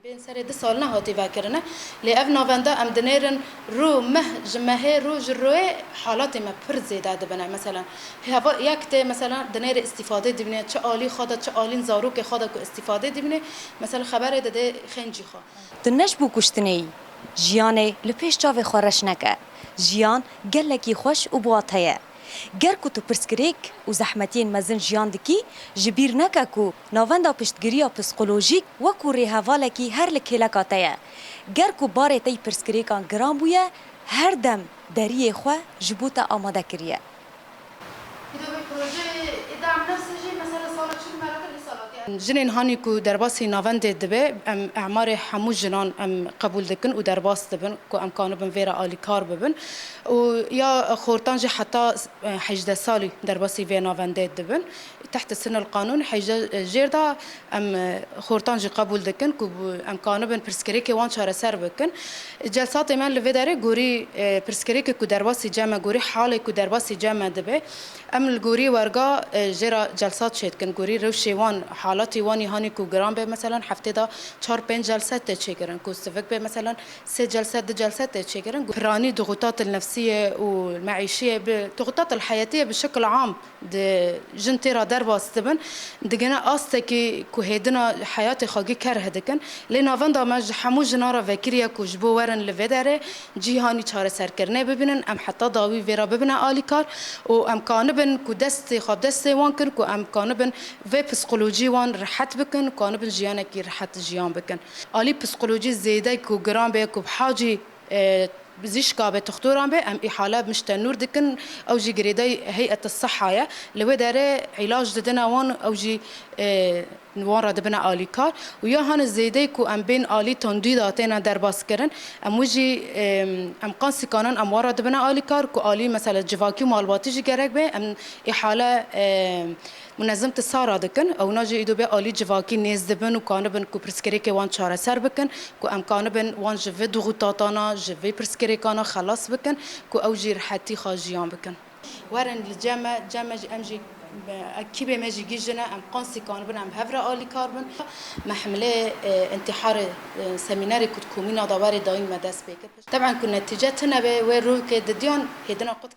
بين سري دي سالنا هاتي فاكرنا لأفنا فندا أم دنيرن رو جماهير رو جروي حالات ما برزي داد بنا مثلا هوا يكتة مثلا دنير استفادة دبنا شآلي خاطر شآلين زاروك خاطر استفادة دبنا مثلا خبر ده خنجي خا دنش بو كشتني جياني لبيش جاوي خورش نكا جيان قالكي خوش وبواطيه گر کو تو پرسکریک و زحمتین مزن جیان دکی جبیر نکا کو ناوندا پشتگیریا پسیکولوژیک و کو ریهوالکی هر لکیلکاتیا گر کو باره تی پرسکریکان گرام بویا هر دم دریه خو جبوتا آماده کریه. جنين هاني كو درباسي نافند دبي ام اعمار حمو جنان ام قبول دكن ودرباس دبن كو ام كانوا بن فيرا الي كار ببن ويا خورتانجي حتى حجده سالي درباسي في نافند دبن تحت سن القانون حجده جيردا ام خورتانجي قبول دكن كو ام كانوا بن برسكريكي وان شهر سر بكن جلسات من لفيداري غوري برسكريكي كو درباسي جامع غوري حالي كو درباسي جامع دبي ام الغوري ورقا جيرا جلسات شيت كن غوري روشي وان حالاتي واني هاني كو جرام به مثلا هفته دا 4 5 جلسات تشيكرن كو استفك به مثلا 6 جلسات دو جلسات تشيكرن براني ضغوطات النفسيه والمعيشيه بالضغوطات الحياتيه بشكل عام جنتيرا دربا استبن دغنا استكي كو هيدنا حياتي خاقي كره هدكن لنا فندا مج حمو جنارا فكريا كو جبو ورن لفدره جي هاني چاره سر کرنه ببینن ام حتی داوی ویرا ببینن آلیکار و ام کانبن کو دست خواب دست وان کن کو ام کانبن و پسیکولوژی وان راحت بکن کانبن جیانه کی راحت جیان بکن آلی پسیکولوژی زیده کو گرام به کو بحاجی بزيش كابة تختوران به ام إحالة مشتنور دكن أو جي جريدي هيئة الصحة يا لو داره علاج ددنا وان أو جي نوارا دبنا آلي كار ويا هان الزيدي كو ام بين آلي تنديداتنا درباس كرن ام وجي ام قانسي كانن ام وارا دبنا آلي كار كو آلي مثلا جواكي مالباتي جي جرك به ام إحالة منظمة السارة دكن أو ناجي إدو بي آلي جواكي نيز دبن وكانبن كو برسكريكي وان شارة سر بكن كو ام كانبن وان جفي ضغوطاتانا جفي برسكريكانا خلاص بكن كو أو جي رحتي خاجيان بكن ورن الجامع جامع امجي كيبي ماجي جيجنا ام قنصي كاربن ام هفرا آلي كاربن محمله انتحار سميناري كنت كومينا دواري دايم مدس بك طبعا كنا نتيجتنا ويرو كدديان هدنا قد